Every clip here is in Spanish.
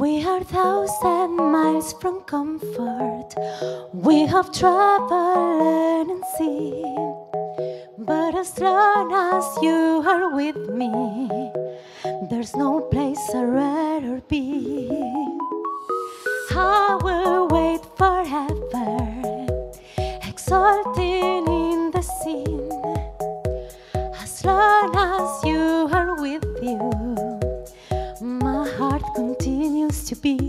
We are 1,000 miles from comfort. We have traveled and seen. But as long as you are with me, there's no place I'd rather be. I will wait forever, exalting in the scene. As long as you are with you, my heart continues to beat.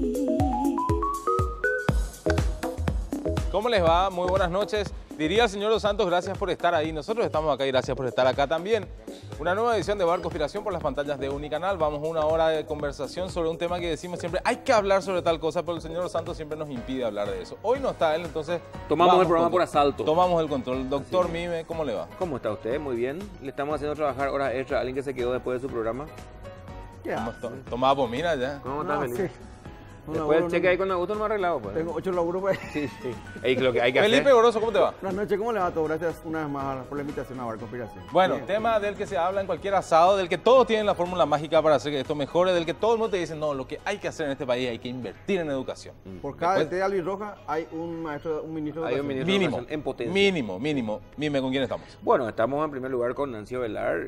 ¿Cómo les va? Muy buenas noches. Diría el señor Dos Santos, gracias por estar ahí. Nosotros estamos acá y gracias por estar acá también. Una nueva edición de Bar Conspiración por las pantallas de Unicanal. Vamos a una hora de conversación sobre un tema que decimos siempre, hay que hablar sobre tal cosa, pero el señor Dos Santos siempre nos impide hablar de eso. Hoy no está él, entonces... Tomamos el programa por asalto. Tomamos el control. Doctor Mime, ¿cómo le va? ¿Cómo está usted? Muy bien. Le estamos haciendo trabajar horas extra a alguien que se quedó después de su programa. Tomaba pomina ya. ¿Cómo está, feliz? Sí. Después el cheque ahí con Augusto no me ha arreglado, pues. Tengo 8 laburos pues. Sí, sí. Ahí lo que hay que Felipe hacer. Goroso, ¿cómo te va? Buenas noches, ¿cómo le va a todo? Gracias una vez más por la invitación a Bar Conspiración. Bueno, Bien. tema del que se habla en cualquier asado, del que todos tienen la fórmula mágica para hacer que esto mejore, del que todo el mundo te dice, no, lo que hay que hacer en este país hay que invertir en educación. Por cada Después- DT de albirroja hay un maestro, un ministro de Hay un educación. ministro de Mínimo, educación en potencia. mínimo. Mime, ¿con quién estamos? Bueno, estamos en primer lugar con Nancy Ovelar,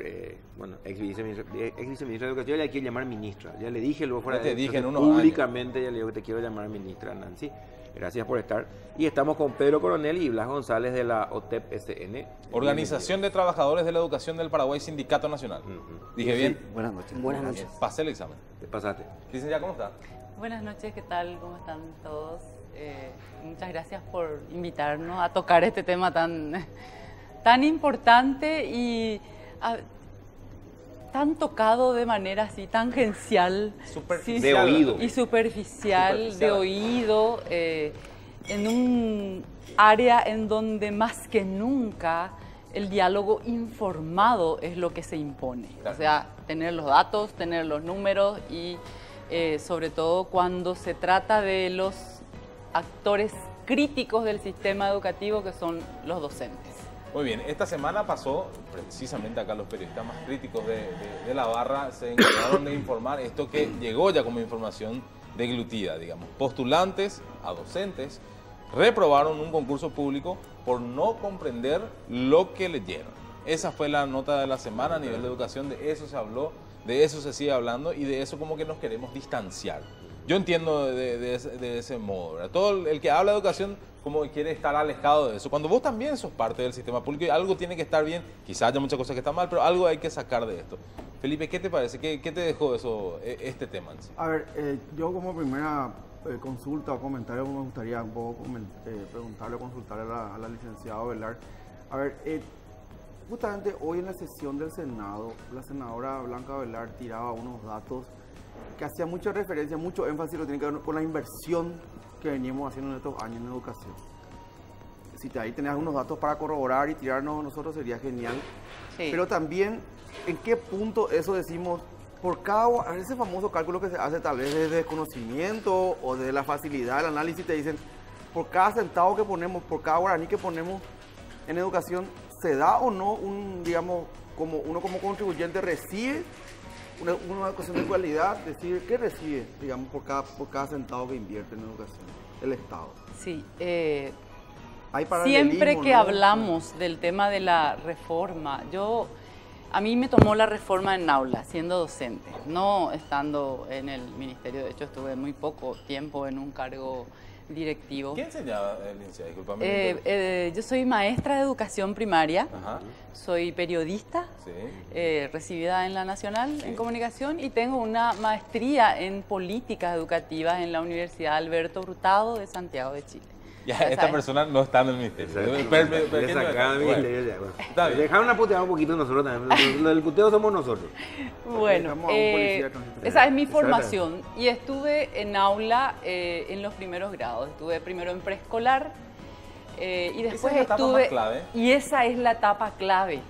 ex viceministra de Educación. Ya le quiero llamar ministra. Ya le dije luego fuera Ya te dije en unos públicamente, ya le digo que te quiero llamar ministra, Nancy. Gracias por estar. Y estamos con Pedro Coronel y Blas González de la OTEP-SN. Organización de Trabajadores de la Educación del Paraguay, Sindicato Nacional. ¿Dije bien? Buenas noches. Buenas noches. Pasé el examen. Te pasaste. Licenciada, ¿cómo está? Buenas noches, ¿qué tal? ¿Cómo están todos? Muchas gracias por invitarnos a tocar este tema tan importante y tan tocado de manera así tangencial. Superficial. De oído. Y superficial, de oído, en un área en donde más que nunca el diálogo informado es lo que se impone. Claro. O sea, tener los datos, tener los números y sobre todo cuando se trata de los actores críticos del sistema educativo que son los docentes. Muy bien, esta semana pasó, precisamente acá los periodistas más críticos de la barra se encargaron de informar esto que llegó ya como información deglutida, digamos. Postulantes a docentes reprobaron un concurso público por no comprender lo que leyeron. Esa fue la nota de la semana a nivel de educación, de eso se habló, de eso se sigue hablando y de eso como que nos queremos distanciar. Yo entiendo de ese modo, ¿verdad? Todo el que habla de educación como que quiere estar alejado de eso. Cuando vos también sos parte del sistema público y algo tiene que estar bien, quizás haya muchas cosas que están mal, pero algo hay que sacar de esto. Felipe, ¿qué te parece? ¿Qué te dejó eso, este tema? A ver, yo como primera consulta o comentario me gustaría un poco preguntarle o consultarle a la licenciada Ovelar. A ver, justamente hoy en la sesión del Senado, la senadora Blanca Ovelar tiraba unos datos que hacía mucha referencia, mucho énfasis lo tiene que ver con la inversión que veníamos haciendo en estos años en educación. Si ahí tenés algunos datos para corroborar y tirarnos a nosotros sería genial. Sí. Pero también, ¿en qué punto eso decimos? Por cada, ese famoso cálculo que se hace tal vez de desconocimiento o de la facilidad del análisis, te dicen, por cada centavo que ponemos, por cada guaraní que ponemos en educación, ¿se da o no digamos, como uno como contribuyente recibe una educación de calidad? Decir, ¿qué recibe, digamos, por cada centavo que invierte en educación el Estado? Sí, Hay siempre paralelismo, que ¿no? hablamos del tema de la reforma, a mí me tomó la reforma en aula, siendo docente, no estando en el ministerio. De hecho, estuve muy poco tiempo en un cargo directivo. ¿Qué enseñaba, licenciada? Disculpame. Yo soy maestra de educación primaria, Ajá, soy periodista, sí. recibida en la Nacional Sí. en Comunicación y tengo una maestría en políticas educativas en la Universidad Alberto Hurtado de Santiago de Chile. Ya, O sea, esta persona no está en el ministerio. Le sacaban mi Bueno, ministerio ya, bueno. está bien. Dejaron a putear un poquito nosotros también. Lo del puteo somos nosotros. Bueno, Dejamos a un policía con este esa es mi Exacto. formación y estuve en aula en los primeros grados. Estuve primero en preescolar y después Esa es la etapa más clave. y esa es la etapa clave.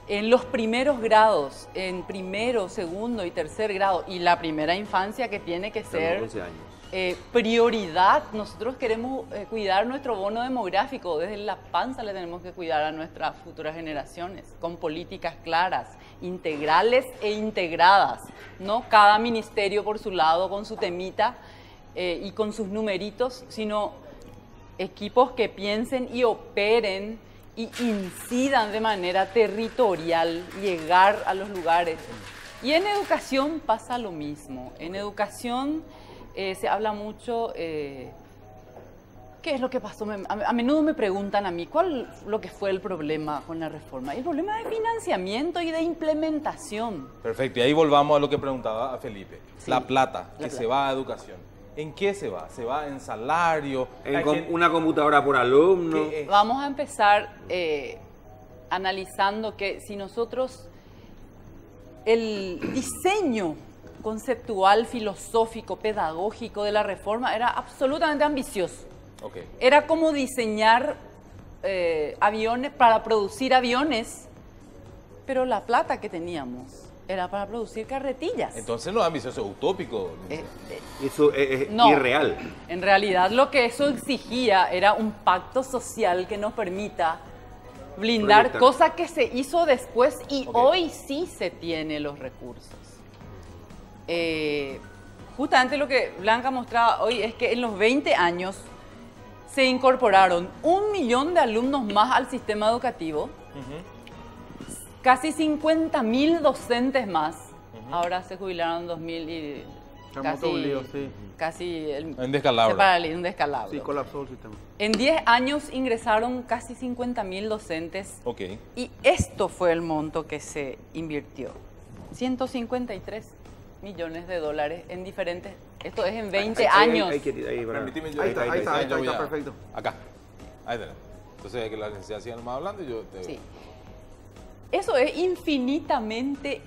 en los primeros grados, en primero, segundo y tercer grado, y la primera infancia que tiene que ser 11 años. Prioridad. Nosotros queremos cuidar nuestro bono demográfico, desde la panza le tenemos que cuidar a nuestras futuras generaciones, con políticas claras, integrales e integradas, no cada ministerio por su lado con su temita y con sus numeritos, sino equipos que piensen y operen y incidan de manera territorial, llegar a los lugares. Y en educación pasa lo mismo. En educación se habla mucho, ¿qué es lo que pasó? A menudo me preguntan a mí, ¿cuál lo que fue el problema con la reforma? El problema de financiamiento y de implementación. Perfecto, y ahí volvamos a lo que preguntaba a Felipe. Sí, La plata la que plata. se va a educación. ¿En qué se va? ¿Se va en salario? En una computadora por alumno. ¿Qué es? Vamos a empezar analizando que si nosotros el diseño conceptual, filosófico, pedagógico de la reforma era absolutamente ambicioso. Ok. Era como diseñar aviones para producir aviones, pero la plata que teníamos era para producir carretillas. Entonces no es ambicioso, es utópico. Eso es No. irreal. En realidad lo que eso exigía era un pacto social que nos permita blindar, Proyectar. cosa que se hizo después y Ok. hoy sí se tiene los recursos. Justamente lo que Blanca mostraba hoy es que en los 20 años se incorporaron 1 millón de alumnos más al sistema educativo, casi 50.000 docentes más. Ahora se jubilaron 2.000 y Se armó todo un lío, sí. casi Un descalabro. se paralizó, un descalabro. Sí, colapsó el sistema. En 10 años ingresaron casi 50.000 docentes Ok. y esto fue el monto que se invirtió. 153 millones de dólares en diferentes, esto es en 20 años. Permíteme yo. Ahí está, ahí está, yo voy está, a- perfecto. Acá. Ahí tenemos. Entonces, que la licenciada siga nomás hablando y yo te... Sí. Eso es infinitamente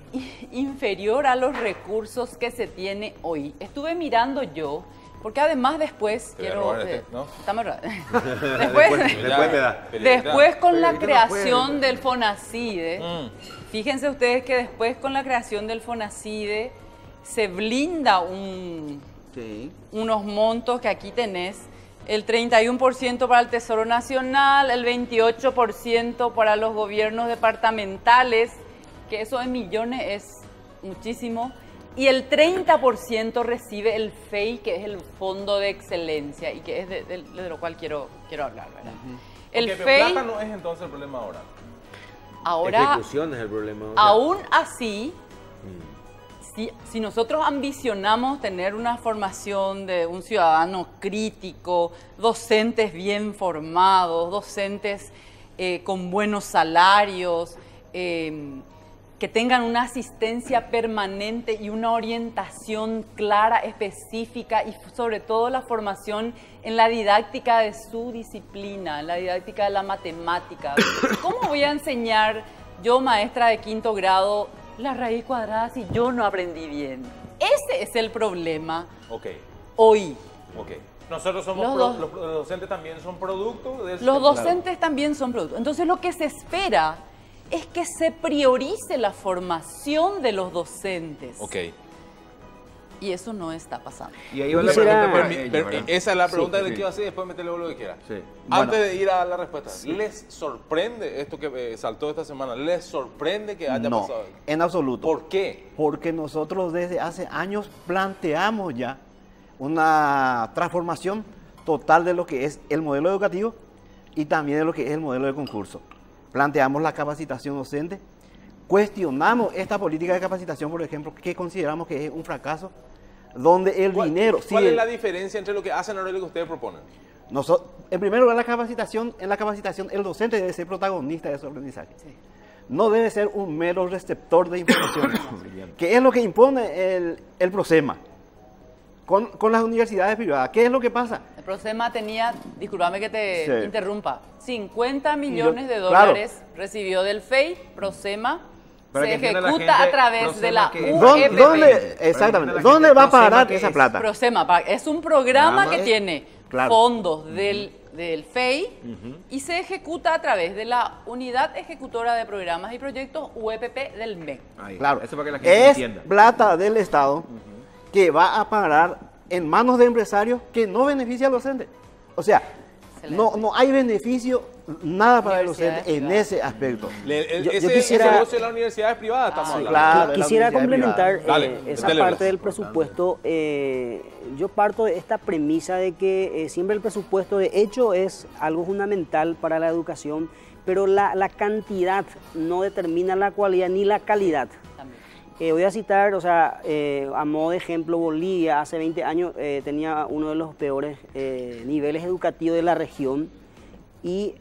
inferior a los recursos que se tiene hoy. Estuve mirando yo, porque además después Te voy a quiero... robar este, ¿no? Estamos después, Después me da. después con la Periodista no puede. creación del FONACIDE, fíjense ustedes que después con la creación del FONACIDE se blinda Sí. unos montos que aquí tenés, el 31% para el Tesoro Nacional, el 28% para los gobiernos departamentales, que eso en millones es muchísimo, y el 30% recibe el FEI, que es el Fondo de Excelencia, y que es de lo cual quiero hablar, ¿verdad? El Ok, pero FEI, plata no es entonces el problema ahora. ahora, Ejecución es el problema. o sea, aún así, si nosotros ambicionamos tener una formación de un ciudadano crítico, docentes bien formados, docentes con buenos salarios, que tengan una asistencia permanente y una orientación clara, específica y sobre todo la formación en la didáctica de su disciplina, en la didáctica de la matemática. ¿Cómo voy a enseñar yo, maestra de 5º grado, la raíz cuadrada si yo no aprendí bien? Ese es el problema Ok, hoy. ok. Nosotros somos, Los los docentes también son producto de... Los docentes también son productos. Entonces lo que se espera es que se priorice la formación de los docentes. Ok. Y eso no está pasando. Y ahí va la Quisiera- pregunta para Permi- ella, per- ¿verdad? esa es la pregunta Sí, de sí. qué iba a hacer y después metele lo que quiera. Sí. Antes Bueno. de ir a la respuesta, ¿les sorprende esto que saltó esta semana? ¿Les sorprende que haya No, pasado? en absoluto. ¿Por qué? Porque nosotros desde hace años planteamos ya una transformación total de lo que es el modelo educativo y también de lo que es el modelo de concurso. Planteamos la capacitación docente, cuestionamos esta política de capacitación, por ejemplo, que consideramos que es un fracaso, donde el dinero... ¿Cuál sí, es la diferencia entre lo que hacen ahora y lo que ustedes proponen? en primer lugar, en la capacitación el docente debe ser protagonista de su aprendizaje. No debe ser un mero receptor de información, que es lo que impone el PROCEMA con las universidades privadas. ¿Qué es lo que pasa? El PROCEMA tenía, discúlpame que te Sí. interrumpa, 50 millones de claro. dólares recibió del FEI, PROCEMA, Para se que entienda la ejecuta gente, a través de PROCEMA la que es. UEPP. ¿Dónde, exactamente, ¿dónde va a parar esa plata? PROCEMA es un programa Programa que es- tiene claro. fondos del del FEI y se ejecuta a través de la Unidad Ejecutora de Programas y Proyectos UEPP del MEC. Ahí, Claro, eso para que la gente es entienda. plata del Estado que va a parar en manos de empresarios que no beneficia al docente. O sea, no hay beneficio nada para el docente en Universidades ese aspecto. Ese quisiera- negocio de la universidad privada estamos hablando. claro. de la Quisiera universidad complementar privada. Dale, esa metele, parte Blas. del presupuesto. Yo parto de esta premisa de que siempre el presupuesto de hecho es algo fundamental para la educación, pero la cantidad no determina la cualidad ni la calidad. También. Voy a citar, o sea, a modo de ejemplo, Bolivia hace 20 años tenía uno de los peores niveles educativos de la región y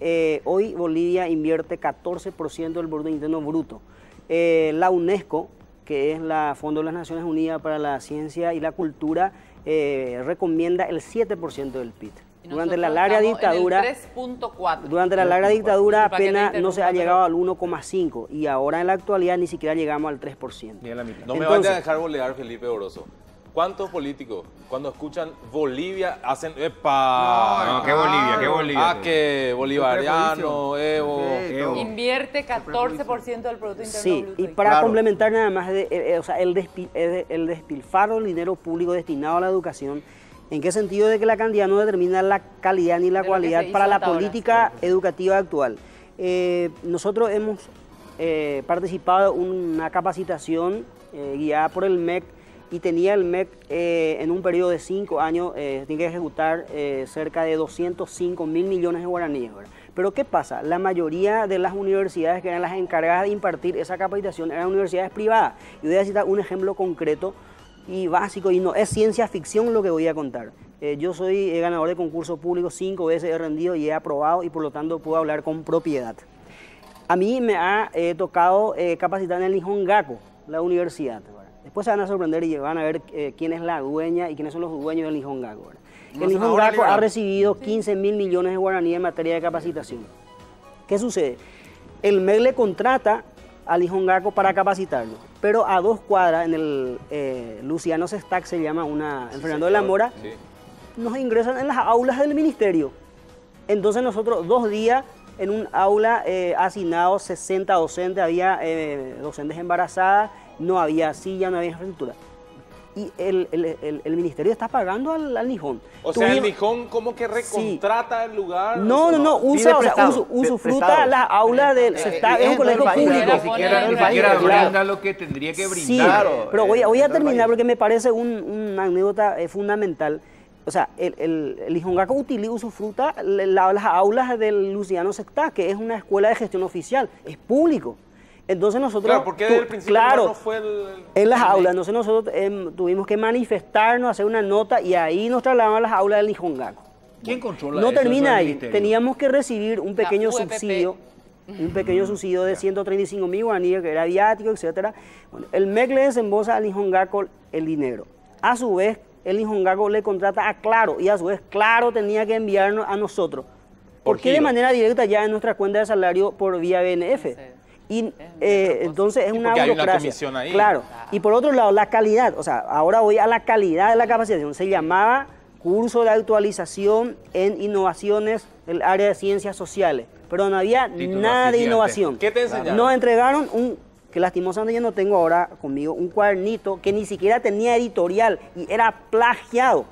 hoy Bolivia invierte 14% del Producto Interno Bruto. La UNESCO, que es la Fondo de las Naciones Unidas para la Ciencia y la Cultura, recomienda el 7% del PIB. Y Durante la nosotros larga estamos en el dictadura, 3.4. durante la larga dictadura Disculpa que te apenas no se ha interrumpa, llegado al 1,5 y ahora en la actualidad ni siquiera llegamos al 3%. Ni a la mitad. No me Entonces- vaya a dejar bolear, Felipe Oroso. ¿Cuántos políticos, cuando escuchan Bolivia, hacen ¡epa! No, qué Bolivia, qué Bolivia. Ah, que bolivariano, Evo. Sí, Evo. Invierte 14% del Producto Interno Sí, Bruto. y para Claro. complementar nada más, o sea, el despilfarro del dinero público destinado a la educación, ¿en qué sentido? De que la cantidad no determina la calidad ni la De lo que cualidad se hizo para la hasta ahora. política educativa actual. Nosotros hemos participado en una capacitación guiada por el MEC y tenía el MEC en un periodo de 5 años, tiene que ejecutar cerca de 205 mil millones de guaraníes, ¿verdad? Pero ¿qué pasa? La mayoría de las universidades que eran las encargadas de impartir esa capacitación eran universidades privadas. Y voy a citar un ejemplo concreto y básico, y no es ciencia ficción lo que voy a contar. Yo soy ganador de concurso público, 5 veces he rendido y he aprobado y por lo tanto puedo hablar con propiedad. A mí me ha tocado capacitar en el Nihon Gaku, la universidad, ¿verdad? Después se van a sorprender y van a ver quién es la dueña y quiénes son los dueños del Nihon Gaku, ¿verdad? El Nihon Gaku ha recibido 15 mil millones de guaraníes en materia de capacitación. ¿Qué sucede? El MEC le contrata al Nihon Gaku para capacitarlo, pero a 2 cuadras, en el Luciano Sestac, se llama en Fernando de la Mora, Sí. nos ingresan en las aulas del ministerio. Entonces nosotros 2 días en un aula asignados 60 docentes, había docentes embarazadas, no había silla, no había infraestructura. Y el ministerio está pagando al Nihon. O sea, el Tuvimos- Nihon como que recontrata el lugar. No, o sea, usa, o sea, prestado, usufruta prestado. las aulas del Sestac, es un es colegio del país, público. Ni siquiera, ni Claro. siquiera Claro. brinda lo que tendría que Sí, brindar. pero voy a dentro del terminar país. porque me parece una anécdota fundamental. O sea, el Nihon Gaku usufruta las aulas del Luciano Sestac, que es una escuela de gestión oficial, es público. Entonces nosotros... Claro, porque desde el principio claro, no fue el... en las aulas, entonces nosotros tuvimos que manifestarnos, hacer una nota y ahí nos trasladamos a las aulas del Nihon Gaku. ¿Quién controla No eso termina del ahí, ministerio? teníamos que recibir un pequeño UEPP. subsidio, de 135 mil guaraníes, que era viático, etcétera. Bueno, el MEC le desembolsa al Nihon Gaku el dinero. A su vez, el Nihon Gaku le contrata a Claro y a su vez Claro tenía que enviarnos a nosotros. Por ¿Por qué de giro. manera directa ya en nuestra cuenta de salario por vía BNF? Y entonces es Y una porque hay una burocracia. comisión ahí. Claro. Y por otro lado, la calidad. O sea, ahora voy a la calidad de la capacitación. Se llamaba curso de actualización en innovaciones del área de ciencias sociales. Pero no había Título nada así de gigante. innovación. ¿Qué te enseñaron? Nos entregaron que lastimosamente yo no tengo ahora conmigo, un cuadernito que ni siquiera tenía editorial y era plagiado,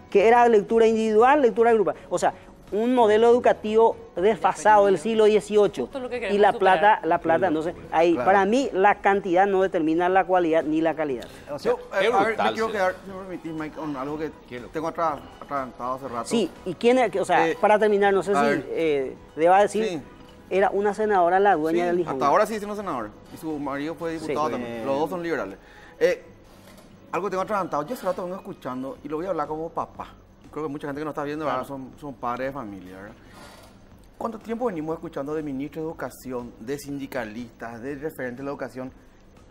que era lectura individual, lectura grupal. O sea, un modelo educativo desfasado del siglo XVIII. Justo lo que Y queremos la superar. plata, entonces, ahí, Claro. para mí, la cantidad no determina la cualidad ni la calidad. Yo, Qué a ver, brutal, me quiero sí. quedar, si me permitís, Mike, con algo que tengo atragantado hace rato. Sí, y quién, o sea, para terminar, no sé a si ver. deba decir, Sí. era una senadora la Sí, dueña del Nihon hasta Gaku. ahora sigue siendo senador. Y su marido fue diputado Sí. también. Los dos son liberales. Algo que tengo atragantado. Yo hace rato vengo escuchando y lo voy a hablar como papá. Creo que mucha gente que nos está viendo ¿verdad? Son padres de familia. ¿verdad? ¿Cuánto tiempo venimos escuchando de ministros de educación, de sindicalistas, de referentes de la educación?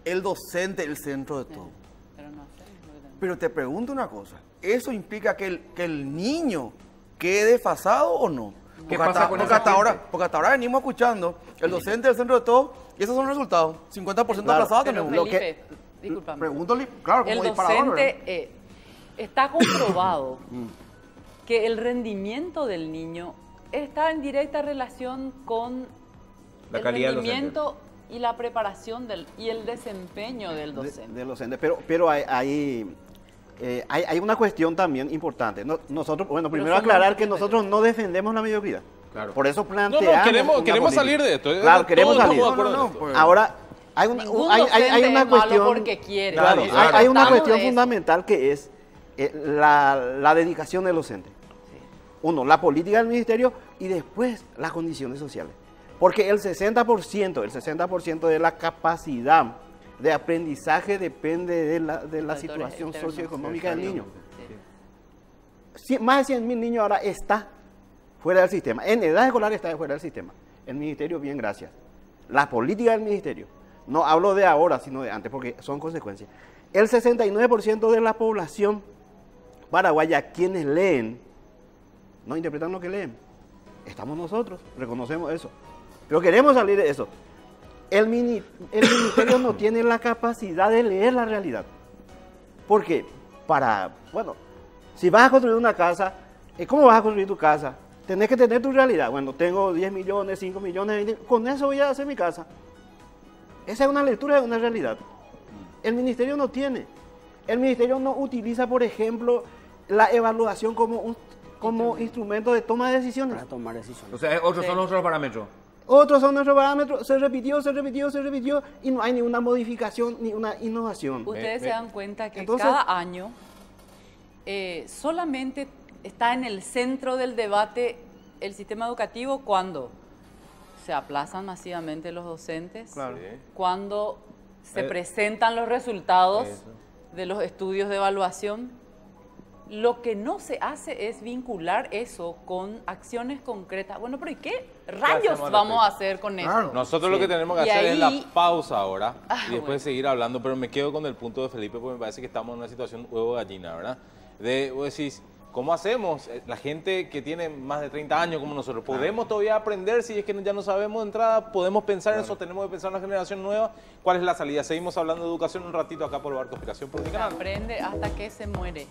El docente, el centro de todo. Pero no hacemos lo que tenemos. Pero te pregunto una cosa. ¿Eso implica que el niño quede desfasado o no? ¿Qué Porque pasa hasta, con porque esa hasta ahora, gente? porque hasta ahora venimos escuchando el docente del centro de todo y esos son los resultados. 50% aplazados Pero tenemos. Felipe, discúlpame. Pregúntale, claro, El como disparador. docente está comprobado que el rendimiento del niño está en directa relación con La el calidad del rendimiento y la preparación y el desempeño del docente. Del docente. Pero hay una cuestión también importante. Nosotros, bueno, primero somos aclarar que los nosotros no defendemos la mediocridad. Claro. Por eso No, planteamos. queremos una queremos política. salir de esto. Claro, queremos Todos salir. estamos de acuerdo en esto. pues, Ahora, hay una, Ningún hay docente una es malo cuestión. porque quiere. Claro, Sí, hay una estamos cuestión de eso. fundamental que es la dedicación del docente. Uno, la política del ministerio y después las condiciones sociales. Porque el 60% de la capacidad de aprendizaje depende de la Factores situación externos. socioeconómica del niño. Más de 100.000 niños ahora está fuera del sistema. En edad escolar está fuera del sistema. El ministerio, bien, gracias. La política del ministerio. No hablo de ahora, sino de antes, porque son consecuencias. El 69% de la población paraguaya, quienes leen, no interpretan lo que leen. Estamos nosotros, reconocemos eso. Pero queremos salir de eso. El ministerio no tiene la capacidad de leer la realidad. Porque si vas a construir una casa, ¿cómo vas a construir tu casa? Tenés que tener tu realidad. Bueno, tengo 10 millones, 5 millones, 20, con eso voy a hacer mi casa. Esa es una lectura de una realidad. El ministerio no tiene. El ministerio no utiliza, por ejemplo, la evaluación como instrumento de toma de decisiones. Para tomar decisiones. O sea, otros son otros parámetros. Otros son nuestros parámetros, se repitió y no hay ninguna modificación ni una innovación. Ustedes se dan cuenta que Entonces- cada año solamente está en el centro del debate el sistema educativo cuando se aplazan masivamente los docentes, Claro. cuando se presentan los resultados de los estudios de evaluación. Lo que no se hace es vincular eso con acciones concretas. Bueno, pero ¿y qué rayos hacemos al vamos a respecto? hacer con eso? Claro. Nosotros lo que tenemos que Y hacer es la ahí- pausa ahora y después bueno. seguir hablando, pero me quedo con el punto de Felipe porque me parece que estamos en una situación huevo-gallina, ¿verdad? Vos decís, ¿cómo hacemos? La gente que tiene más de 30 años como nosotros, ¿podemos todavía aprender si es que ya no sabemos de entrada? ¿Podemos pensar en eso? ¿Tenemos que pensar en la generación nueva? ¿Cuál es la salida? Seguimos hablando de educación un ratito acá por Bar Conspiración por mi Se canal. aprende hasta que se muere.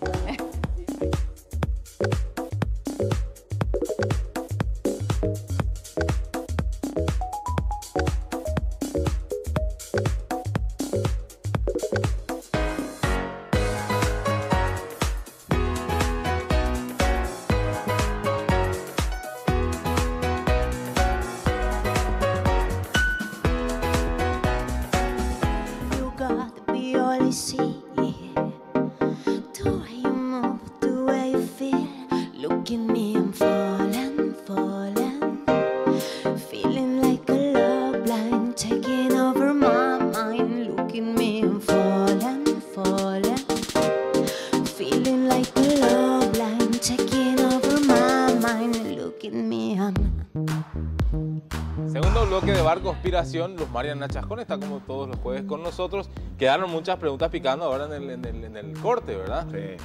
You got the only see. The way you move, the way you feel. Look at me, I'm falling, falling. Feeling like a love line taking over my mind. Look at me, I'm falling, falling. Feeling like a love line taking over my mind. Look at me, I'm. Segundo bloque de Bar Conspiración, Luz Mariana Chascón está como todos los jueves con nosotros. Quedaron muchas preguntas picando ahora en el corte, ¿verdad? Sí.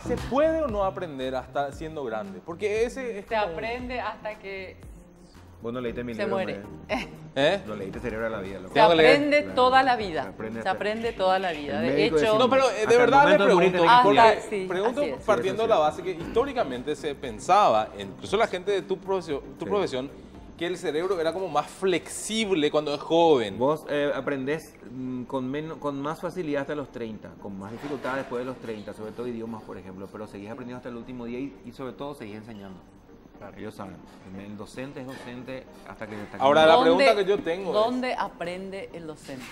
¿Se puede o no aprender hasta siendo grande? Porque ese es Se como- aprende hasta que Vos no leíste mi se libro. muere. ¿Eh? No leíste Cerebro de la Vida. loco. Se Tengo que leer. aprende Claro. toda la vida. Se aprende Se hasta- aprende toda la vida. El De médico hecho, decimos- No, pero Hasta de el verdad le momento de morir pregunto, tenés que porque estudiar. Sí, pregunto así es. partiendo de Sí, la sí, base que históricamente se pensaba, incluso la gente de tu profesión, que el cerebro era como más flexible cuando es joven. Vos aprendés con más facilidad hasta los 30, con más dificultad después de los 30, sobre todo idiomas, por ejemplo, pero seguís aprendiendo hasta el último día y sobre todo seguís enseñando. Claro, ellos saben. El docente es docente hasta que está Ahora, la ¿dónde- pregunta que yo tengo es- ¿dónde aprende el docente?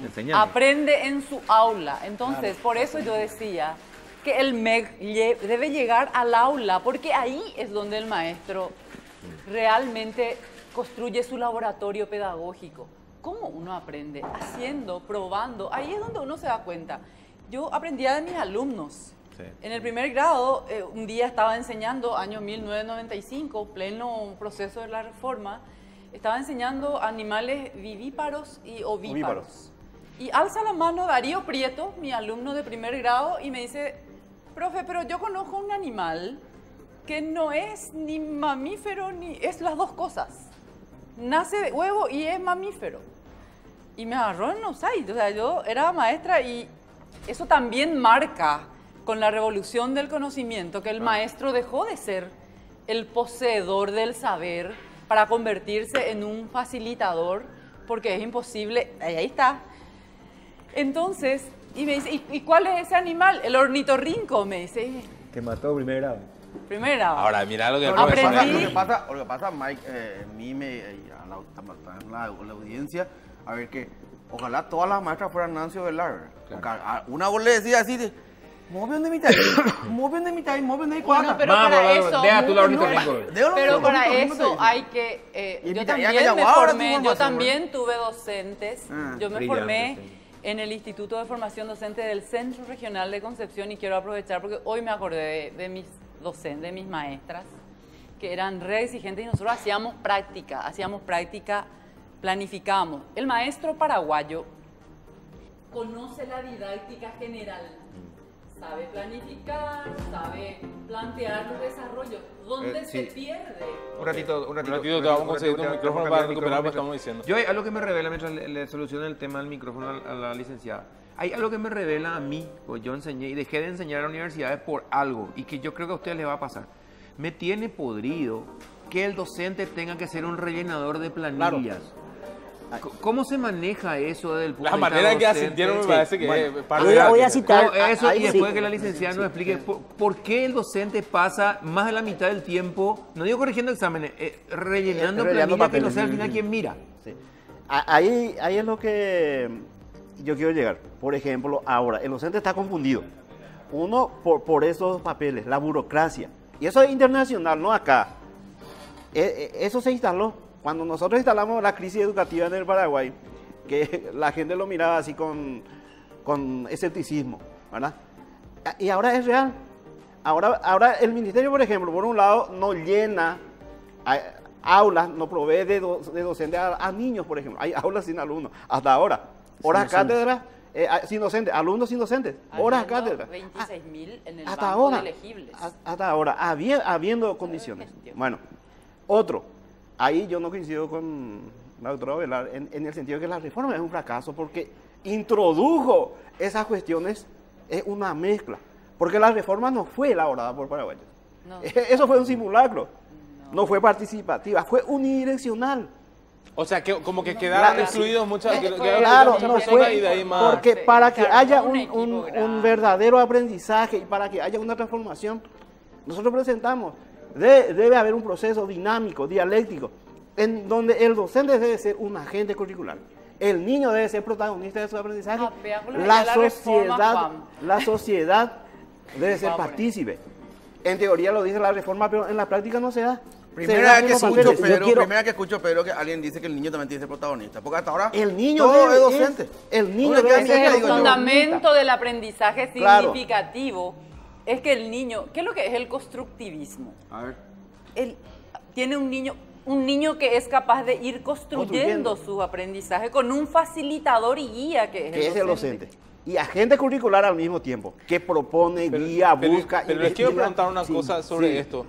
enseñando. Aprende en su aula. Entonces, por eso yo decía que el MEC debe llegar al aula, porque ahí es donde el maestro realmente construye su laboratorio pedagógico. ¿Cómo uno aprende? Haciendo, probando. Ahí es donde uno se da cuenta. Yo aprendía de mis alumnos. Sí. En el primer grado, un día estaba enseñando, año 1995, pleno proceso de la reforma, estaba enseñando animales vivíparos y ovíparos. Y alza la mano Darío Prieto, mi alumno de primer grado, y me dice, profe, pero yo conozco un animal que no es ni mamífero, ni es las dos cosas. Nace de huevo y es mamífero. Y me agarró en offside. O sea, yo era maestra y eso también marca con la revolución del conocimiento que el maestro dejó de ser el poseedor del saber para convertirse en un facilitador, porque es imposible. Ahí está. Entonces, y me dice, ¿y cuál es ese animal? El ornitorrinco, me dice. Que mató primer grado. Primera. Ahora, mira lo que Aprendí. Lo que pasa, Mike, a mí la audiencia, a ver que ojalá todas las maestras fueran Nancy o Velar. Una voz le decía así de, móvil de mitad, móvil de mitad, móvil de cuatro. Bueno, pero para eso, deja tú la ornitorrinco. pero para eso hay que, Y yo mira, también ya me ahora formé, tuvo yo más también tuve docentes, yo me brillante, formé sí. en el Instituto de Formación Docente del Centro Regional de Concepción y quiero aprovechar porque hoy me acordé de mis docentes, de mis maestras, que eran re exigentes y nosotros hacíamos práctica, planificábamos. El maestro paraguayo conoce la didáctica general, sabe planificar, sabe plantear los desarrollos. ¿Dónde se pierde? Un ratito te vamos a conseguir un micrófono para recuperar lo que estamos diciendo. Yo hay algo que me revela mientras le soluciono el tema del micrófono a la licenciada. Hay algo que me revela a mí, pues yo enseñé y dejé de enseñar a universidades por algo y que yo creo que a ustedes les va a pasar. Me tiene podrido que el docente tenga que ser un rellenador de planillas. ¿Cómo se maneja eso desde el punto La de vista manera en que docente? asintieron me parece que es parte Voy de a citar. No, eso, ahí y después sí. que la licenciada nos explique por qué el docente pasa más de la mitad del tiempo, no digo corrigiendo exámenes, rellenando planillas que no papeles. sea al final quien mira. Sí. Ahí es lo que yo quiero llegar. Por ejemplo, ahora, el docente está confundido. Uno, por esos papeles, la burocracia. Y eso es internacional, no acá. Eso se instaló. Cuando nosotros instalamos la crisis educativa en el Paraguay, que la gente lo miraba así con escepticismo, ¿verdad? Y ahora es real. Ahora el ministerio, por ejemplo, por un lado, no llena aulas, no provee de docentes a niños, por ejemplo. Hay aulas sin alumnos, hasta ahora. Horas cátedras sin docentes, alumnos sin docentes. Horas cátedras. 26.000 en el Hasta banco ahora, de elegibles. hasta ahora, habiendo condiciones. Bueno, otro, ahí yo no coincido con la doctora Velar en el sentido de que la reforma es un fracaso porque introdujo esas cuestiones, es una mezcla. Porque la reforma no fue elaborada por paraguayos. No. Eso fue un simulacro. No fue participativa, fue unidireccional. O sea, que como que quedaron Claro, excluidos muchas, Claro, muchas no personas fue y de ahí más. porque Sí, para que se haya armó un equipo grande. un verdadero aprendizaje y para que haya una transformación, nosotros presentamos, debe haber un proceso dinámico, dialéctico, en donde el docente debe ser un agente curricular. El niño debe ser protagonista de su aprendizaje. Ah, veámoslo allá la reforma, Juan. La sociedad debe ser Vamos a partícipe. En teoría lo dice la reforma, pero en la práctica no se da. Primera vez que escucho, Pedro, que alguien dice que el niño también tiene que ser protagonista. Porque hasta ahora el niño todo debe- es docente. el niño Una debe clase ser que El digo yo. fundamento del aprendizaje Claro. significativo es que el niño, ¿qué es lo que es el constructivismo? A ver. Tiene un niño que es capaz de ir construyendo su aprendizaje con un facilitador y guía que es el docente. Y agente curricular al mismo tiempo, que propone, guía, busca. Pero les quiero investiga. preguntar una Sí, cosa sobre sí. esto.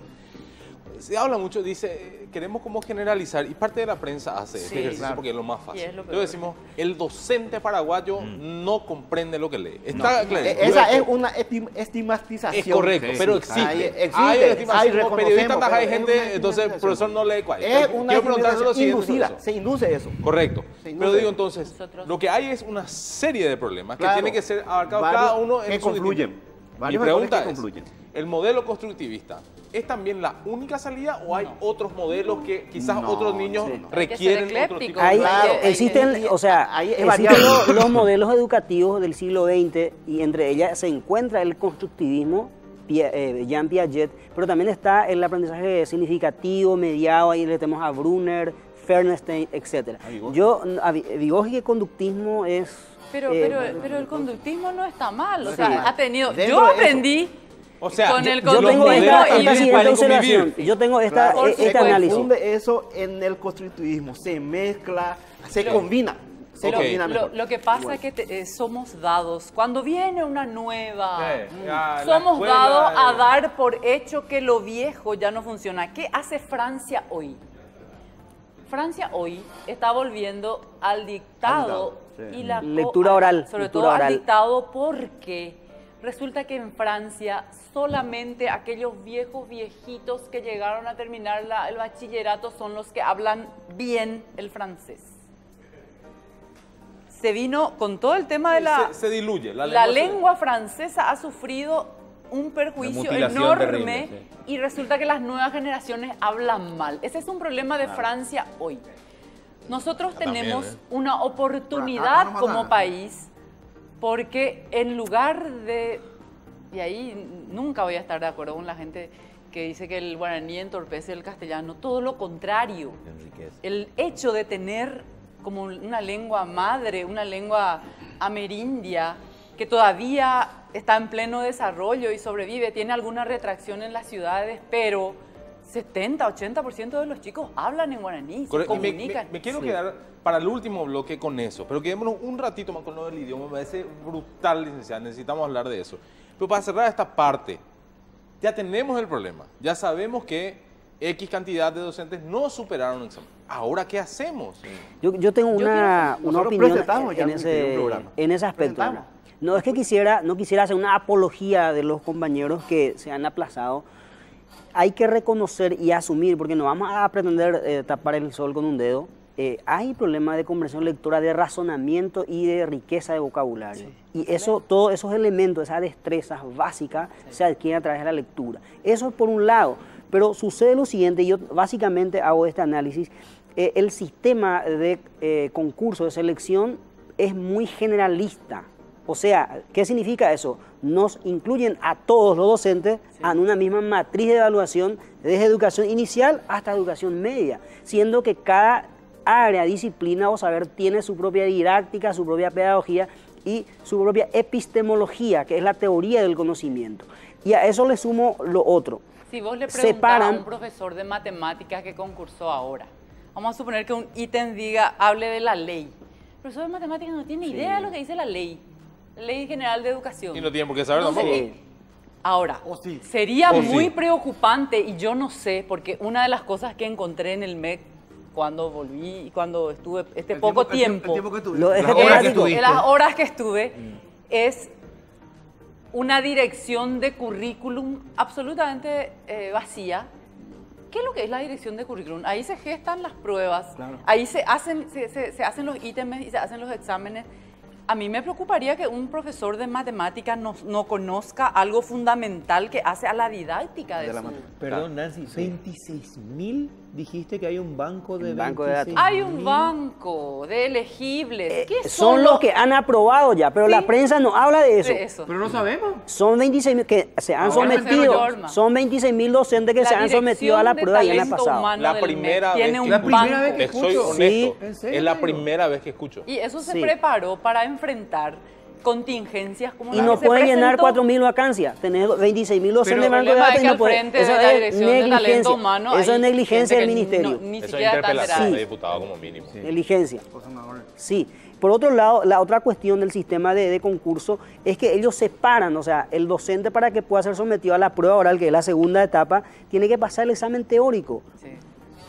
Se habla mucho, dice, queremos como generalizar, y parte de la prensa hace este Sí, ejercicio claro. porque es lo más fácil. Y es lo peor. Entonces decimos, el docente paraguayo no comprende lo que lee. Está claro. Esa es una estigmatización. Es correcto, Sí, pero sí. existe. Hay Hay estigmatismo, reconocemos, periodistas, pero hay es gente, una entonces el estigmatización. profesor no lee cuál. Es una Quiero preguntarle lo siguiente sobre inducida, eso. se induce eso. Correcto. Se induce. Pero digo entonces, Nosotros- lo que hay es una serie de problemas que Claro. tienen que ser abarcados Varios cada uno que en su confluyen. distinto. Mi Varios pregunta factores que es, confluyen. ¿el modelo constructivista es también la única salida o hay otros modelos que quizás No, otros niños sí, no. requieren Hay que ser otro tipo ecléptico. Hay, Claro, existen, o sea, ahí es existen variable. los modelos educativos del siglo XX y entre ellas se encuentra el constructivismo, Jean Piaget, pero también está el aprendizaje significativo, mediado, ahí le tenemos a Brunner, Fernstein, etc. Vygotsky, que conductismo es... Pero el conductismo no está mal, o está sea, mal. ha tenido, Dentro yo de eso. aprendí O sea, con el Yo tengo conductismo modelos esta y también siguiente pueden observación. convivir. Yo tengo este Por supuesto. análisis. Confunde eso en el constructivismo, se mezcla, se combina. Se Ok. combina mejor. Lo que pasa es que somos dados, cuando viene una nueva, la somos escuela, dados a dar por hecho que lo viejo ya no funciona. ¿Qué hace Francia hoy? Francia hoy está volviendo al dictado sí. y la Lectura oral, sobre lectura todo oral. al dictado porque Resulta que en Francia solamente aquellos viejos viejitos que llegaron a terminar el bachillerato son los que hablan bien el francés. Se vino con todo el tema de Se diluye. la lengua francesa ha sufrido un perjuicio mutilación enorme terrible, sí. y resulta que las nuevas generaciones hablan mal. Ese es un problema de Francia hoy. Nosotros tenemos una oportunidad como país porque en lugar de, y ahí nunca voy a estar de acuerdo con la gente que dice que el guaraní entorpece el castellano, todo lo contrario. Enriquece. El hecho de tener como una lengua madre, una lengua amerindia, que todavía está en pleno desarrollo y sobrevive, tiene alguna retracción en las ciudades, pero 70-80% de los chicos hablan en guaraní, se comunican. Me quiero quedar para el último bloque con eso, pero quedémonos un ratito más con lo del idioma, me parece brutal, licenciada, necesitamos hablar de eso. Pero para cerrar esta parte, ya tenemos el problema, ya sabemos que X cantidad de docentes no superaron el examen. ¿Ahora qué hacemos? Yo tengo una Nosotros opinión presentamos ya en un programa. ese aspecto. Presentamos. No es que no quisiera hacer una apología de los compañeros que se han aplazado. Hay que reconocer y asumir, porque no vamos a pretender tapar el sol con un dedo. Hay problemas de comprensión lectora, de razonamiento y de riqueza de vocabulario. Sí. Y eso, todos esos elementos, esas destrezas básicas, se adquieren a través de la lectura. Eso es por un lado. Pero sucede lo siguiente, yo básicamente hago este análisis. El sistema de concurso de selección es muy generalista. O sea, ¿qué significa eso? Nos incluyen a todos los docentes en una misma matriz de evaluación desde educación inicial hasta educación media, siendo que cada área, disciplina o saber tiene su propia didáctica, su propia pedagogía y su propia epistemología, que es la teoría del conocimiento. Y a eso le sumo lo otro. Si vos le preguntás a un profesor de matemáticas que concursó ahora, vamos a suponer que un ítem diga, hable de la ley. El profesor de matemáticas no tiene idea de lo que dice la ley. Ley General de Educación. Y no tienen por qué saber tampoco. Ahora, sería muy preocupante, y yo no sé, porque una de las cosas que encontré en el MEC cuando volví, cuando estuve poco tiempo, las horas que estuve, es una dirección de currículum absolutamente vacía. ¿Qué es lo que es la dirección de currículum? Ahí se gestan las pruebas, ahí se hacen los ítems y se hacen los exámenes. A mí me preocuparía que un profesor de matemáticas no conozca algo fundamental que hace a la didáctica de su... Perdón, Nancy, 26.000 dijiste que hay un banco de datos. Hay un banco de elegibles. ¿Qué son los que han aprobado ya, pero la prensa no habla de eso. Pero no sabemos. Son 26.000 que se han sometido. Son 26.000 docentes que se han sometido a la prueba y han pasado. La primera vez que soy honesto, es la primera vez que escucho. Y eso se preparó para enfrentar contingencias como y no pueden llenar 4.000 vacancias. Tenés 26.000 docentes de banco de datos y no pueden. Eso es negligencia. Eso es negligencia del ministerio. Ni eso siquiera es interpelación de diputado como mínimo. Negligencia. Sí. Por otro lado, la otra cuestión del sistema de concurso es que ellos separan, o sea, el docente para que pueda ser sometido a la prueba oral, que es la segunda etapa, tiene que pasar el examen teórico. Sí.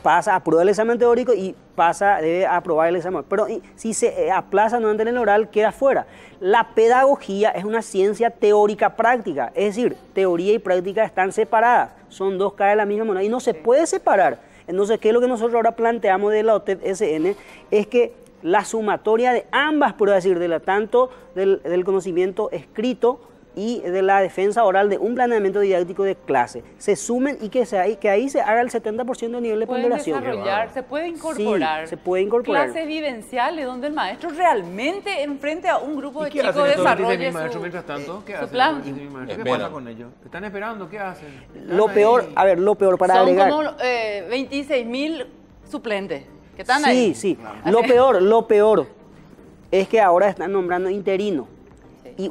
Aprueba el examen teórico y debe aprobar el examen. Pero si se aplaza nuevamente en el oral, queda fuera. La pedagogía es una ciencia teórica práctica, es decir, teoría y práctica están separadas, son dos caras de la misma moneda y no se puede separar. Entonces, ¿qué es lo que nosotros ahora planteamos de la OTEP-SN? Es que la sumatoria de ambas pruebas, es decir, tanto del conocimiento escrito y de la defensa oral de un planeamiento didáctico de clase, se sumen y que ahí se haga el 70% de nivel de ponderación. Se puede incorporar. Sí, se puede incorporar. Clases vivenciales donde el maestro realmente enfrente a un grupo de chicos desarrolle su plan. ¿Qué pasa con ellos? ¿Están esperando? ¿Qué hacen? Lo peor para agregar. Son como 26.000 suplentes que están ahí. Sí. Lo peor es que ahora están nombrando interinos. Y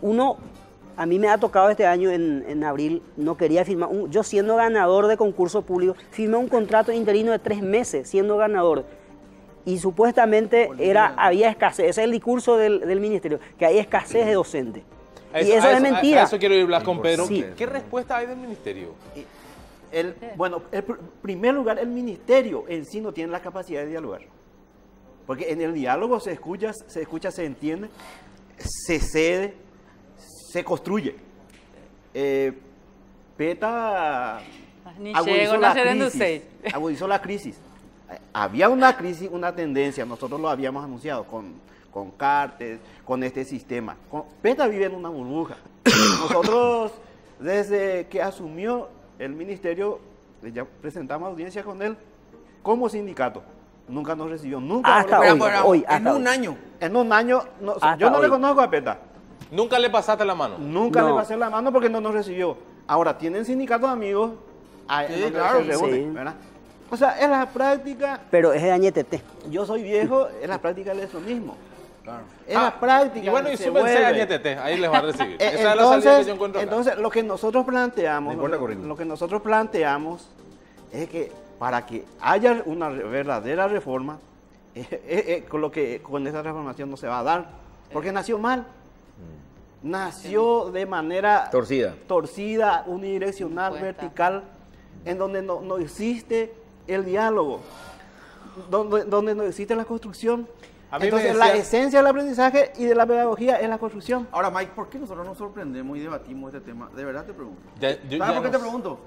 a mí me ha tocado este año, en abril, no quería firmar, yo siendo ganador de concurso público, firmé un contrato interino de 3 meses siendo ganador. Y supuestamente había escasez, ese es el discurso del ministerio, que hay escasez de docentes. Y eso es mentira. A eso quiero ir Blas con Pedro. Sí. ¿Qué respuesta hay del ministerio? Bueno, en primer lugar, el ministerio en sí no tiene la capacidad de dialogar. Porque en el diálogo se escucha, se entiende, se cede, se construye. PETA Ni agudizó llego, la nacer en crisis, Dulce. agudizó la crisis. Había una crisis, una tendencia, nosotros lo habíamos anunciado con Cartes, con este sistema. PETA vive en una burbuja. Nosotros, desde que asumió el ministerio, ya presentamos audiencia con él como sindicato. Nunca nos recibió, nunca. Hasta hoy, hasta en un hoy. año. En un año, Hasta yo no hoy. le conozco a PETA. Nunca le pasaste la mano. Nunca No. le pasé la mano porque no nos recibió. Ahora, tienen sindicatos de amigos Sí, donde claro. se reúnen, Sí. ¿verdad? O sea, en la práctica, Pero es de Añetete. yo soy viejo, en la práctica es lo mismo. Claro. En la práctica Y bueno, y se súmense a vuelve. NTT, ahí les va a recibir. Esa es la salida que Entonces, yo encuentro acá. entonces, lo que nosotros planteamos, No importa currículum. lo que nosotros planteamos es que para que haya una verdadera reforma, con esa transformación no se va a dar, porque nació mal. Nació de manera torcida, unidireccional, Impuesta. vertical, en donde no existe el diálogo, donde no existe la construcción. A mí me Entonces, decían- la esencia del aprendizaje y de la pedagogía es la construcción. Ahora, Mike, ¿por qué nosotros nos sorprendemos y debatimos este tema? De verdad te pregunto. Ya- ¿Sabes yo ya por qué no te pregunto?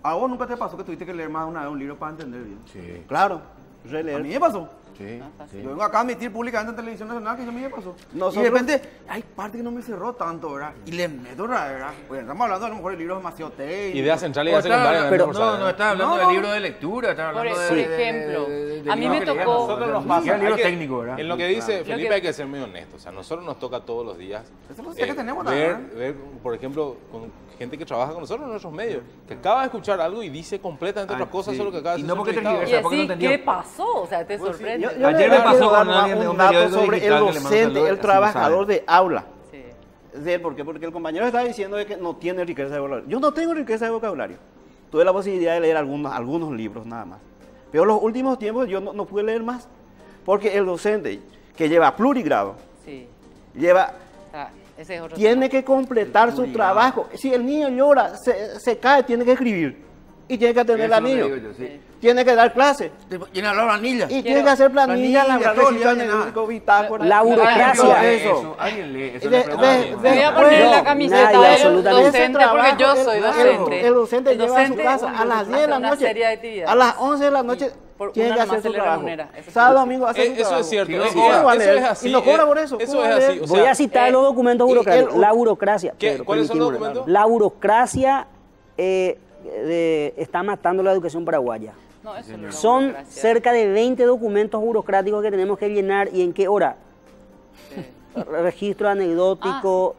¿A vos nunca te pasó que tuviste que leer más de una vez un libro para entender bien? Sí, Claro, A releer. mí me pasó. sí. Yo vengo acá a admitir públicamente en Televisión Nacional que eso a mí me pasó. Nosotros- Y de repente, hay parte que no me cerró tanto, ¿verdad? Y le meto otra vez, ¿verdad? Pues estamos hablando a lo mejor de libros demasiado técnicos. Idea central y O idea estás secundaria. hablando- por no, saber. no estás hablando No, de no. libro de lectura, estás hablando Por de, ejemplo, de a mí libros me que leían tocó- Nosotros nos ni pasa. siquiera hay libros que- técnicos, ¿verdad? En lo que dice Lo Felipe que- hay que ser muy honesto. O sea, a nosotros nos toca todos los días Eso lo sé que tenemos también, ver, por ejemplo, con gente que trabaja con nosotros en nuestros medios, que acaba de escuchar algo y dice completamente otra cosa sí. sobre lo que acaba de Y decir no su porque entrevistado. Y tergiversa, porque no decís, entendió. ¿qué pasó? O sea, te sorprende. Yo Ayer le me pasó quiero con dar alguien de un un dato periódico sobre el digital que le mando docente, saludos, el así trabajador sabe. de aula. Sí. ¿Por qué? Porque el compañero estaba diciendo de que no tiene riqueza de vocabulario. Yo no tengo riqueza de vocabulario. Tuve la posibilidad de leer algunos libros nada más. Pero los últimos tiempos yo no pude leer más. Porque el docente que lleva plurigrado, Sí. lleva, O sea, ese es otro tiene que completar su trabajo. Si el niño llora, se cae, tiene que escribir. Y tiene que atender Eso al es lo que niño. digo yo, sí. Tiene que dar clase. Llena la planilla. Y tiene que hacer planillas, planilla, la todo, registro ya, analítico, bitácora. La burocracia. Eso. Alguien lee, eso De- le pregunto. de- Me voy a Después- poner la No, camiseta nadie, del absolutamente. docente porque yo soy el- docente. El docente lleva a su docente casa a las 10 de la hace una noche. serie de actividades. A las 11 de la noche por tiene una que nomás hacer se su le trabajo. remunera, eso sí. Sábado, domingo hace su Eso trabajo. es cierto. Sí, Eso, sí, ¿cómo va a eso leer? es así. Y no cobra por eso. Eso ¿Cómo es va a así. leer? O Voy sea, a citar los documentos y burocráticos. el- La burocracia. ¿Qué? Pedro, ¿Cuáles son los permitímelo. documentos? La burocracia está matando la educación paraguaya. No, eso no es Son burocracia. cerca de 20 documentos burocráticos que tenemos que llenar y en qué hora. Registro anecdótico,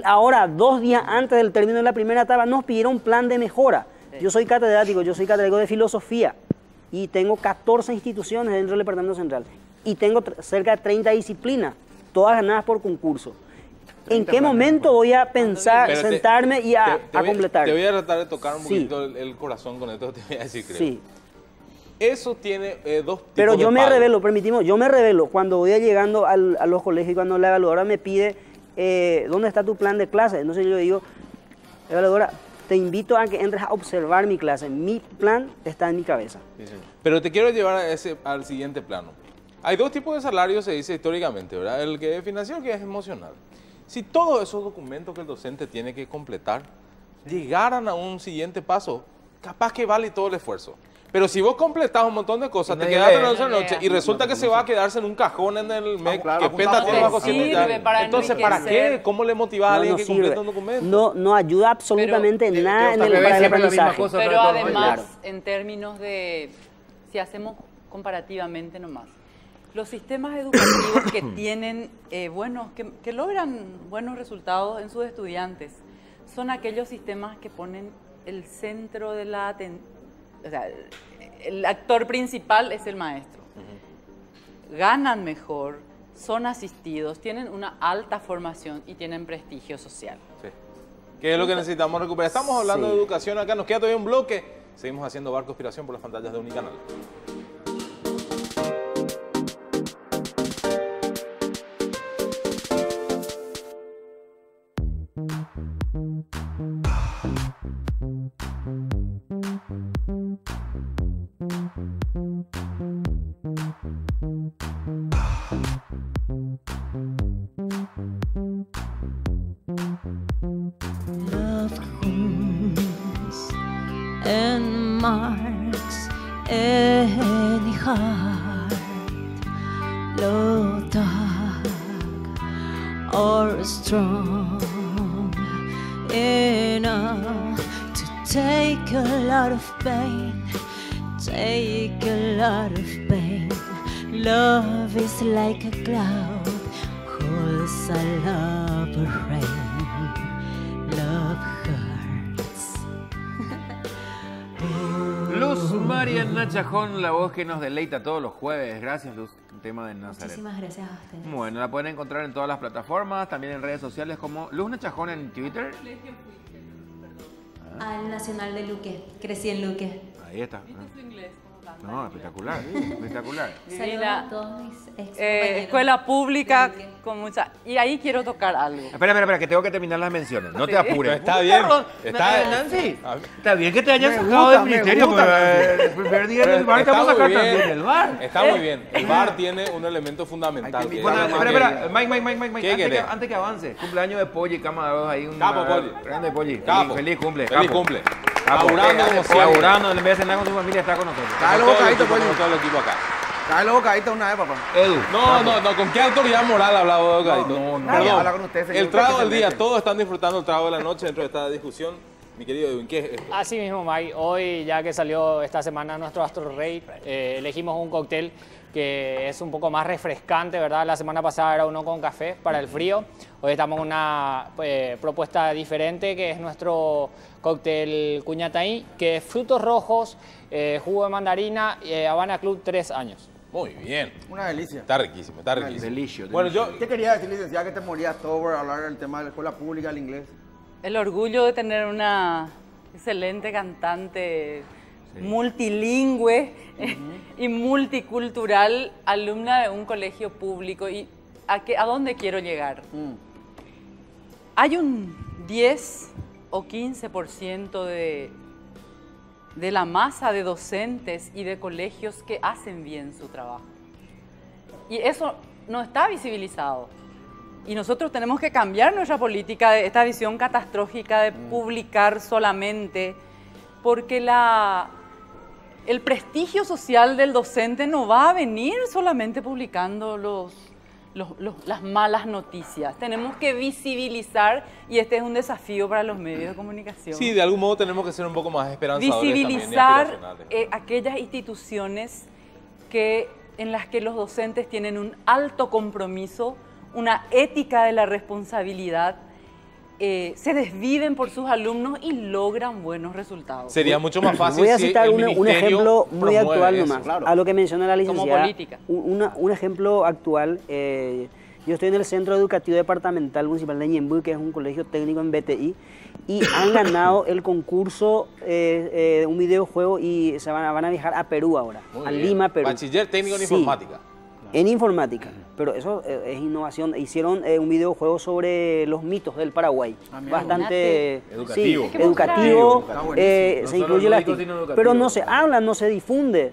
ahora 2 días antes del término de la primera etapa nos pidieron un plan de mejora. Yo soy catedrático de filosofía y tengo 14 instituciones dentro del departamento central y tengo cerca de 30 disciplinas, todas ganadas por concurso. ¿En qué momento voy a pensar, Pero sentarme y a completar? Te voy a tratar de tocar un Sí. poquito el corazón con esto que te voy a decir, creo. Sí. Eso tiene dos tipos Pero yo de me pago. revelo, permitimos, yo me revelo cuando voy llegando a los colegios y cuando la evaluadora me pide ¿dónde está tu plan de clase? Entonces yo digo, evaluadora, te invito a que entres a observar mi clase. Mi plan está en mi cabeza. Sí, señor. Pero te quiero llevar al siguiente plano. Hay dos tipos de salarios, se dice históricamente, ¿verdad? El que es financiero y el que es emocional. Si todos esos documentos que el docente tiene que completar llegaran a un siguiente paso, capaz que vale todo el esfuerzo. Pero si vos completás un montón de cosas, te Nadie quedaste lee. una sola noche y resulta que se va a quedarse en un cajón en el MEC, claro, que apuntado peta por tiene eso. bajo Sirve 100 millones. para Entonces, ¿para enriquecer. qué? ¿Cómo le motiva a No alguien nos que complete sirve. un documento? No ayuda absolutamente nada está para el siempre la misma aprendizaje. cosa. Pero Sobre todo, además, claro. en términos de, si hacemos comparativamente nomás, los sistemas educativos que tienen que logran buenos resultados en sus estudiantes, son aquellos sistemas que ponen el centro de la atención, o sea, el actor principal es el maestro. Ganan mejor, son asistidos, tienen una alta formación y tienen prestigio social. Sí. ¿Qué es lo que necesitamos recuperar? Estamos hablando Sí. de educación acá, nos queda todavía un bloque. Seguimos haciendo Barco Inspiración por las pantallas de Unicanal. and marks any heart, low, dark, or strong enough to take a lot of pain, take a lot of pain. Love is like a cloud, holds a love of rain. Love hurts. Luz Mariana Chajón, la voz que nos deleita todos los jueves. Gracias, Luz. Un tema de Nazaret. Muchísimas gracias a ustedes. Bueno, la pueden encontrar en todas las plataformas, también en redes sociales como Luz Nachajón en Twitter. Al Nacional de Luque, crecí en Luque. Ahí está. Su inglés, ¿cómo canta? No, espectacular, espectacular. Saludos a todos mis ex Escuela pública con mucha... Y ahí quiero tocar algo. Espera, que tengo que terminar las menciones. No te apures. Está bien. Nancy, está bien que te hayas sacado del ministerio, pero el primer día en el bar te vamos a sacar también del bar. Está muy bien. El bar tiene un elemento fundamental. que Bueno, es- espera, Mike, ¿Qué querés? antes que avance. Cumpleaños de Polly, cámara 2 ahí. Capo, Polly. Grande Polly. Capo. Feliz cumple. Feliz capo. cumple. Capo. Laburando como siempre. Laburando, en vez de cenar con su familia, está con nosotros. Dale, Todo el bocadito, equipo, Polly. todo el equipo acá. Dale bocadito una vez, papá. Edu. No, ¿con qué autoridad moral hablaba de Bocadito? No, no. Nadie Perdón. habla con usted, señor. El trago Usted del que se día, mete. todos están disfrutando el trago de la noche dentro de esta discusión. Mi querido Edwin, ¿qué es esto? Así mismo, Mike. Hoy, ya que salió esta semana nuestro Astro Rey, elegimos un cóctel que es un poco más refrescante, ¿verdad? La semana pasada era uno con café para el frío. Hoy estamos en una propuesta diferente, que es nuestro cóctel Cuñataí, que es frutos rojos, jugo de mandarina, Habana Club 3 años. Muy bien. Una delicia. Está riquísimo, está riquísimo. Delicio, Bueno, yo... ¿Qué quería decir, licenciada, que te morías todo por hablar del tema de la escuela pública, el inglés? El orgullo de tener una excelente cantante multilingüe y multicultural, alumna de un colegio público. ¿Y a dónde quiero llegar? Hay un 10 o 15% de la masa de docentes y de colegios que hacen bien su trabajo. Y eso no está visibilizado. Y nosotros tenemos que cambiar nuestra política de esta visión catastrófica de publicar solamente, porque el prestigio social del docente no va a venir solamente publicando las malas noticias. Tenemos que visibilizar, y este es un desafío para los medios de comunicación. Sí, de algún modo tenemos que ser un poco más esperanzadores Visibilizar también y aspiracionales. aquellas instituciones en las que los docentes tienen un alto compromiso, una ética de la responsabilidad, se desviven por sus alumnos y logran buenos resultados. Sería mucho más fácil Voy a si citar el un ministerio ejemplo muy promueve actual eso. nomás, Claro. a lo que menciona la Como licenciada. política. Un ejemplo actual, yo estoy en el Centro Educativo Departamental Municipal de Ñemby, que es un colegio técnico en BTI, y han ganado el concurso de un videojuego y se van a viajar a Perú ahora, Muy a bien. Lima, Perú. Bachiller técnico en Sí. informática. En informática, pero eso es innovación. Hicieron un videojuego sobre los mitos del Paraguay, bastante Educativo. sí, educativo, Está buenísimo. se No solo incluye la lúdico, sino educativo. pero no se habla, no se difunde.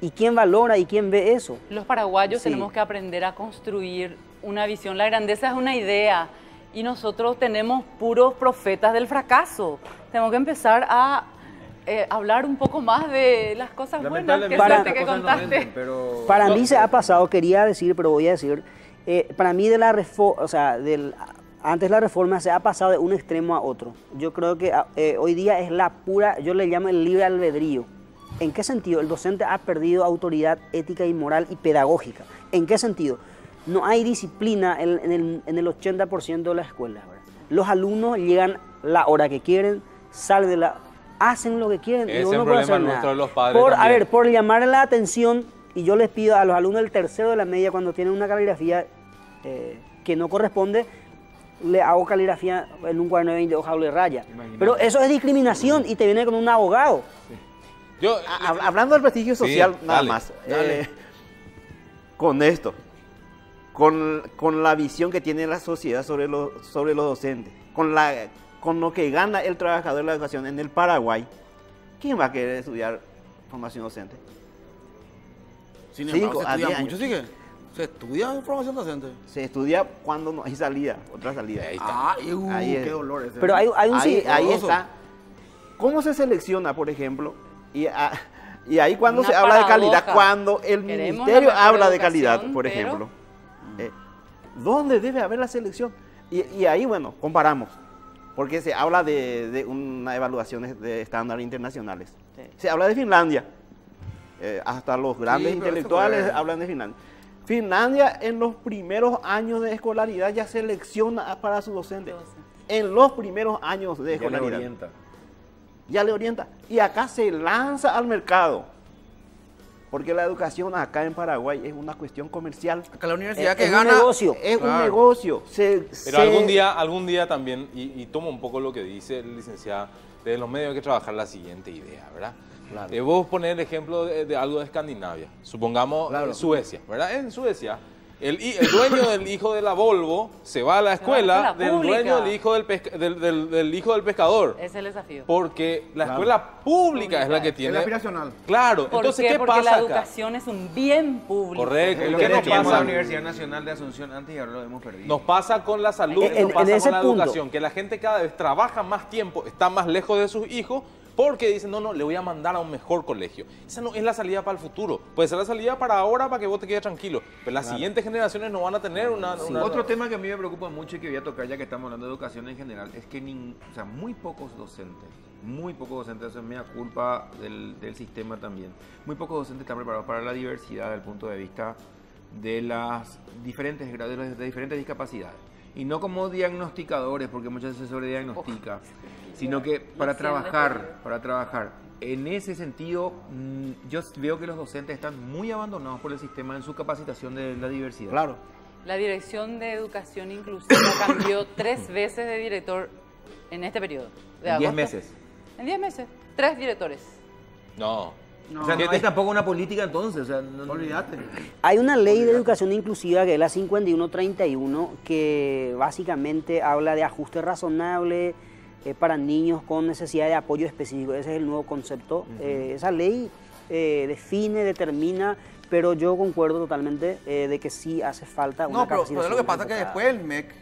¿Y quién valora y quién ve eso? Los paraguayos Sí. tenemos que aprender a construir una visión. La grandeza es una idea y nosotros tenemos puros profetas del fracaso. Tenemos que empezar a hablar un poco más de las cosas buenas. Qué suerte que contaste. Para mí se ha pasado, quería decir, pero voy a decir, para mí de la reforma, o sea, antes la reforma se ha pasado de un extremo a otro. Yo creo que hoy día es la pura, yo le llamo el libre albedrío. ¿En qué sentido? El docente ha perdido autoridad ética y moral y pedagógica. ¿En qué sentido? No hay disciplina en el 80% de las escuelas, ¿verdad? Los alumnos llegan la hora que quieren, salen de hacen lo que quieren y Ese uno es no un puede problema hacer nuestro nada. de los padres A también. ver, por llamar la atención, y yo les pido a los alumnos del tercero de la media, cuando tienen una caligrafía que no corresponde, le hago caligrafía en un cuaderno de 20 hojas doble raya. Pero eso es discriminación y te viene con un abogado. Yo, Hablando del prestigio Sí, social, nada dale, más. Con esto, con la visión que tiene la sociedad sobre los docentes, con lo que gana el trabajador de la educación en el Paraguay, ¿quién va a querer estudiar formación docente? Sin 5 embargo, se a 10 estudia años. mucho, sí que se estudia formación docente. Se estudia cuando no hay salida, otra salida. Ahí está. Ah, Ahí es. qué dolor ese. Pero hay un Ahí sí- está. ¿Cómo se selecciona, por ejemplo? Y ahí cuando Una se habla de calidad, paradoja. cuando el Queremos ministerio la mejor habla de calidad, educación, por pero- ejemplo, ¿dónde debe haber la selección? Y ahí, bueno, comparamos, porque se habla de unas evaluaciones de estándares internacionales. Sí. Se habla de Finlandia, hasta los grandes Sí, pero eso intelectuales fue- hablan de Finlandia. Finlandia en los primeros años de escolaridad ya selecciona para su docente. En los primeros años de Ya le escolaridad. orienta. Ya le orienta. Y acá se lanza al mercado. Porque la educación acá en Paraguay es una cuestión comercial. Acá la universidad Es que un gana... negocio. Es un Claro. negocio. Pero algún día también, y tomo un poco lo que dice el licenciado, de los medios hay que trabajar la siguiente idea, ¿verdad? Vos poner el ejemplo de algo de Escandinavia, supongamos Suecia, ¿verdad? En Suecia, el dueño del hijo de la Volvo se va a la escuela escuela del dueño pública. del hijo del pescador. Ese es el desafío. Porque la escuela pública es la que Es tiene... la aspiracional. Claro, ¿Por entonces, qué? ¿qué Porque pasa la acá? educación es un bien público. Correcto. Es ¿Y lo qué que nos teníamos en la pasa? Universidad Nacional de Asunción antes y ahora lo hemos perdido. Nos pasa con la salud, En- nos pasa en ese con la punto. educación, que la gente cada vez trabaja más tiempo, está más lejos de sus hijos, porque dicen, no, le voy a mandar a un mejor colegio. Esa no es la salida para el futuro. Puede ser la salida para ahora, para que vos te quedes tranquilo. Pero las siguientes generaciones no van a tener una... Otro tema que a mí me preocupa mucho y que voy a tocar ya que estamos hablando de educación en general es que muy pocos docentes, eso es media culpa del sistema también, muy pocos docentes están preparados para la diversidad desde el punto de vista de las diferentes grados, de diferentes discapacidades. Y no como diagnosticadores, porque muchas veces se sobrediagnostica, sino que para trabajar. En ese sentido, yo veo que los docentes están muy abandonados por el sistema en su capacitación de la diversidad. Claro. La Dirección de Educación Inclusiva cambió 3 veces de director en este periodo. De En 10 agosto. meses. En 10 meses. 3 directores. No. O sea, no hay tampoco una política entonces. O sea, Olvídate. Hay una ley de educación inclusiva que es la 5131 que básicamente habla de ajuste razonable para niños con necesidad de apoyo específico. Ese es el nuevo concepto. Esa ley define, determina, pero yo concuerdo totalmente de que sí hace falta una No, pero capacitación lo que pasa es que enfocada. después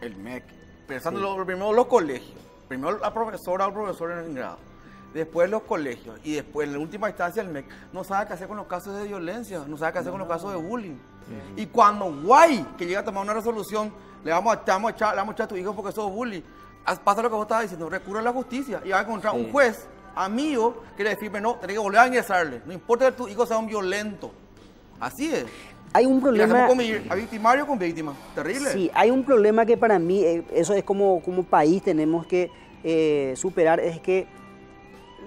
el MEC, pensando primero los colegios, primero la profesora o el profesor en el grado, después los colegios y después en la última instancia el MEC, no sabe qué hacer con los casos de violencia, no sabe qué hacer con los casos de bullying. Y cuando guay que llega a tomar una resolución, le vamos a echar a tu hijo porque sos bully, pasa lo que vos estabas diciendo, recurre a la justicia y va a encontrar un juez amigo que le firme, no, tenés que volver a ingresarle, no importa que tu hijo sea un violento. Así es. Hay un Y le problema... hacemos convivir a victimario con víctima. Terrible. Sí, hay un problema que para mí, eso es como país tenemos que superar, es que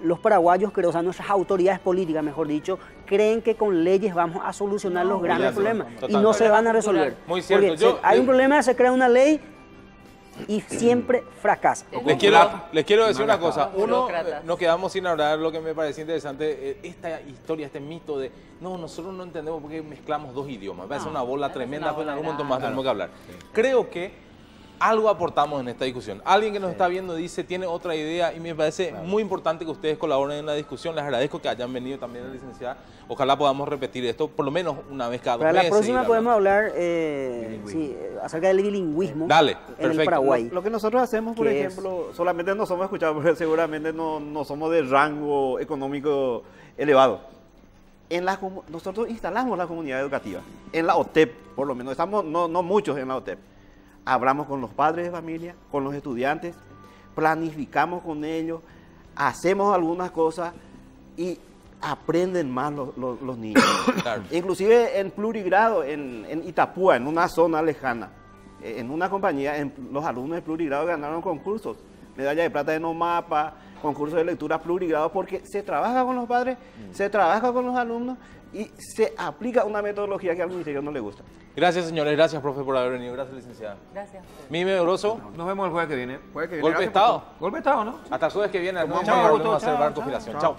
los paraguayos, creo, o sea, nuestras autoridades políticas, mejor dicho, creen que con leyes vamos a solucionar los grandes ya, problemas y total. no se van a resolver. Muy cierto. Porque hay un problema, se crea una ley y siempre fracasa. Les quiero decir una cosa. Uno, Burócratas. nos quedamos sin hablar lo que me parecía interesante. Esta historia, este mito de, no, nosotros no entendemos por qué mezclamos dos idiomas. Va a ser una bola tremenda, pero en algún momento más tenemos que hablar. Creo que algo aportamos en esta discusión. Alguien que nos está viendo dice, tiene otra idea y me parece muy importante que ustedes colaboren en la discusión. Les agradezco que hayan venido también a la licenciada. Ojalá podamos repetir esto por lo menos una vez cada 2 Para meses. la próxima ir podemos hablando. hablar acerca del bilingüismo Dale, en el perfecto. Paraguay. Lo que nosotros hacemos, por ¿Qué ejemplo, solamente no somos escuchados, porque seguramente no somos de rango económico elevado. Nosotros instalamos la comunidad educativa, en la OTEP, por lo menos, estamos no muchos en la OTEP. Hablamos con los padres de familia, con los estudiantes, planificamos con ellos, hacemos algunas cosas y aprenden más los niños. Claro. Inclusive en plurigrado, en Itapúa, en una zona lejana, en una compañía, los alumnos de plurigrado ganaron concursos, medalla de plata de NOMAPA, concursos de lectura plurigrado, porque se trabaja con los padres, se trabaja con los alumnos y se aplica una metodología que al ministerio no le gusta. Gracias, señores. Gracias, profe, por haber venido. Gracias, licenciada. Gracias. Mime Grosso, Nos vemos el jueves que viene. Puede que golpe de gracias Estado. Golpe de Estado, ¿no? Hasta el jueves que viene. Chao, Volvemos a hacer chao, Barco Gilación. Chao.